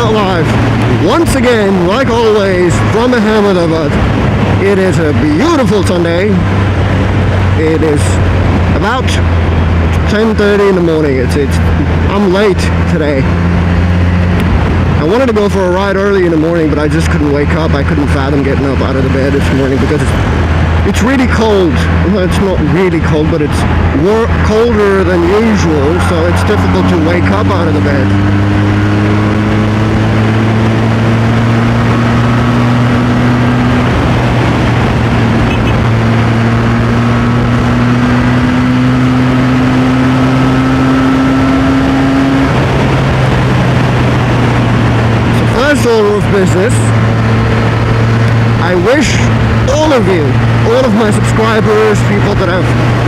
Not Live. Once again, like always, from Ahmedabad. It is a beautiful Sunday. It is about 10:30 in the morning. I'm late today. I wanted to go for a ride early in the morning, but I just couldn't wake up. I couldn't fathom getting up out of the bed this morning because it's really cold. Well, it's not really cold, but it's colder than usual, so it's difficult to wake up out of the bed. Order of business. I wish all of you, all of my subscribers, people that have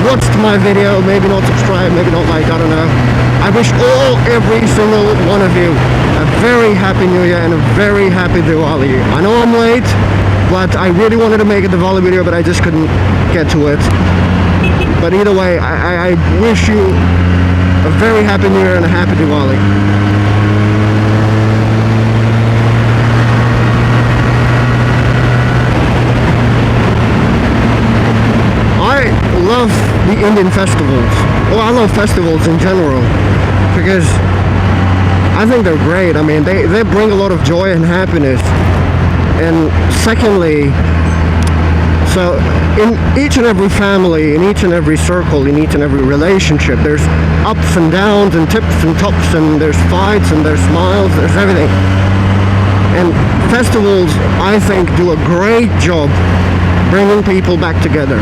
watched my video, maybe not subscribed, maybe not like, I don't know. I wish every single one of you a very happy New Year and a very happy Diwali. I know I'm late, but I really wanted to make a Diwali video, but I just couldn't get to it. But either way, I wish you a very happy New Year and a happy Diwali. I love the Indian festivals. Well, I love festivals in general because I think they're great. I mean, they bring a lot of joy and happiness. And secondly, so in each and every family, in each and every circle, in each and every relationship, there's ups and downs and tips and tops, and there's fights and there's smiles, there's everything. And festivals, I think, do a great job bringing people back together.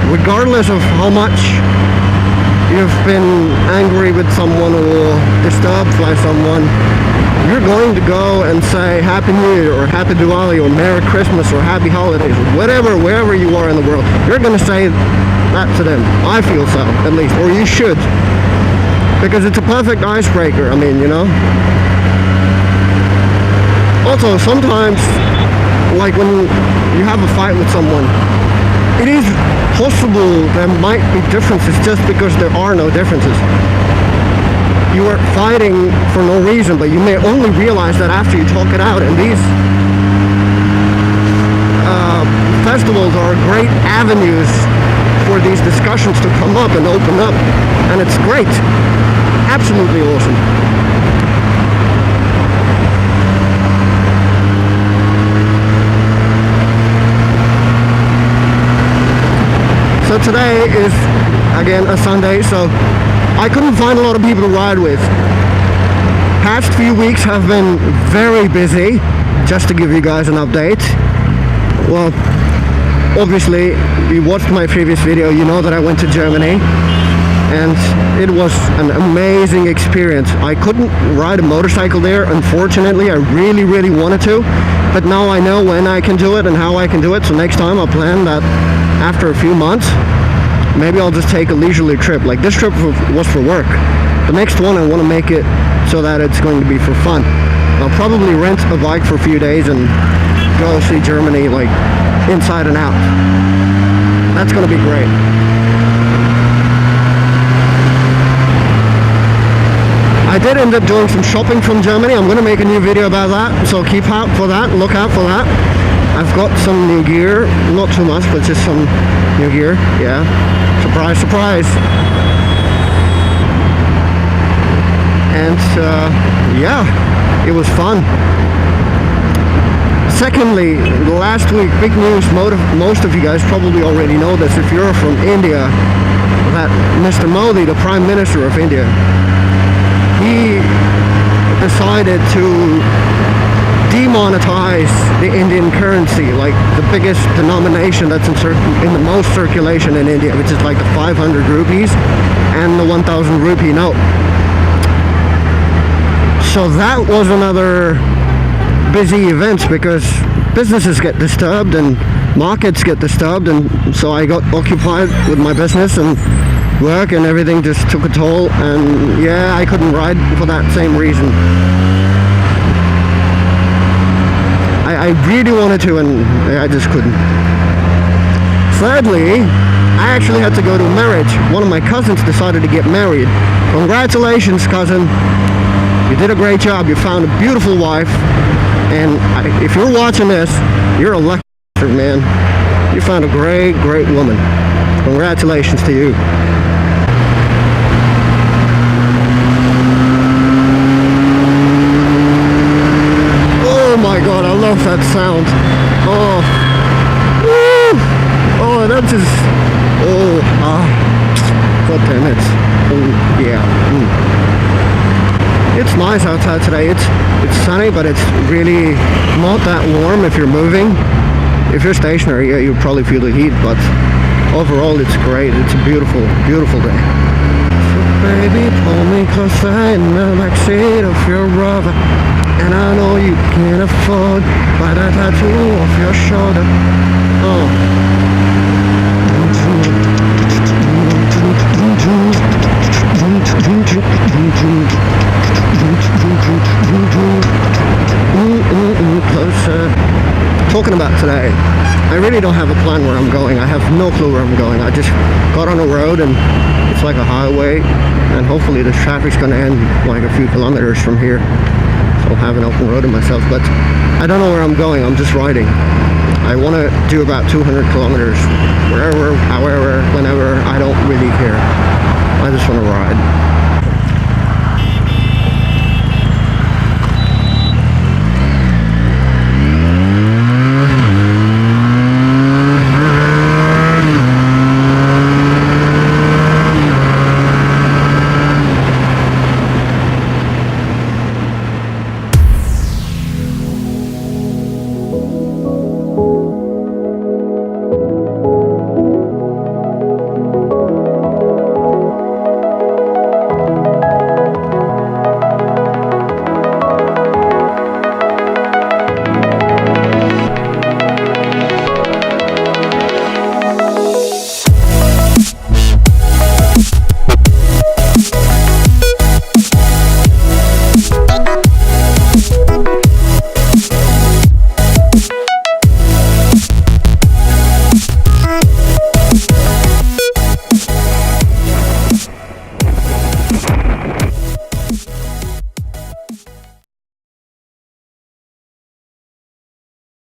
Regardless of how much you've been angry with someone or disturbed by someone, you're going to go and say Happy New Year or Happy Diwali or Merry Christmas or Happy Holidays or whatever, wherever you are in the world. You're going to say that to them. I feel so, at least. Or you should. Because it's a perfect icebreaker, I mean, you know. Also, sometimes, like when you have a fight with someone, it is possible there might be differences just because there are no differences. You are fighting for no reason, but you may only realize that after you talk it out. And these festivals are great avenues for these discussions to come up and open up. And it's great. Absolutely awesome. So today is, again, a Sunday, so I couldn't find a lot of people to ride with. Past few weeks have been very busy, just to give you guys an update. Well, obviously, you watched my previous video, you know that I went to Germany, and it was an amazing experience. I couldn't ride a motorcycle there, unfortunately. I really, really wanted to, but now I know when I can do it and how I can do it, so next time I'll plan that after a few months, maybe I'll just take a leisurely trip. Like this trip was for work. The next one I want to make it so that it's going to be for fun. I'll probably rent a bike for a few days and go see Germany like inside and out. That's going to be great. I did end up doing some shopping from Germany. I'm going to make a new video about that, so keep out for that, look out for that. I've got some new gear, not too much, but just some new gear, yeah. Surprise, surprise. And yeah, it was fun. Secondly, last week, big news, most of you guys probably already know this if you're from India, that Mr. Modi, the Prime Minister of India, he decided to demonetize the Indian currency, like the biggest denomination that's in the most circulation in India, which is like the 500 rupees and the 1000 rupee note. So that was another busy event because businesses get disturbed and markets get disturbed, and so I got occupied with my business and work, and everything just took a toll, and yeah, I couldn't ride for that same reason. I really wanted to, and I just couldn't. Thirdly, I actually had to go to a marriage. One of my cousins decided to get married. Congratulations, cousin. You did a great job. You found a beautiful wife. And if you're watching this, you're a lucky man. You found a great, great woman. Congratulations to you. Oh my God, I love that sound. Oh, woo! Oh, that just, oh, God damn it. Oh, yeah. It's nice outside today. It's sunny, but it's really not that warm if you're moving. If you're stationary, yeah, you'll probably feel the heat, but overall it's great. It's a beautiful, beautiful day. So baby, pull me closer in the backseat of your Rover, and I know you can't afford by that tattoo off your shoulder. Oh. Closer. Talking about today, I really don't have a plan where I'm going. I have no clue where I'm going. I just got on a road and it's like a highway, and hopefully the traffic's going to end like a few kilometers from here, so I'll have an open road to myself. But I don't know where I'm going. I'm just riding. I want to do about 200 kilometers wherever, however, whenever. I don't really care. I just want to ride.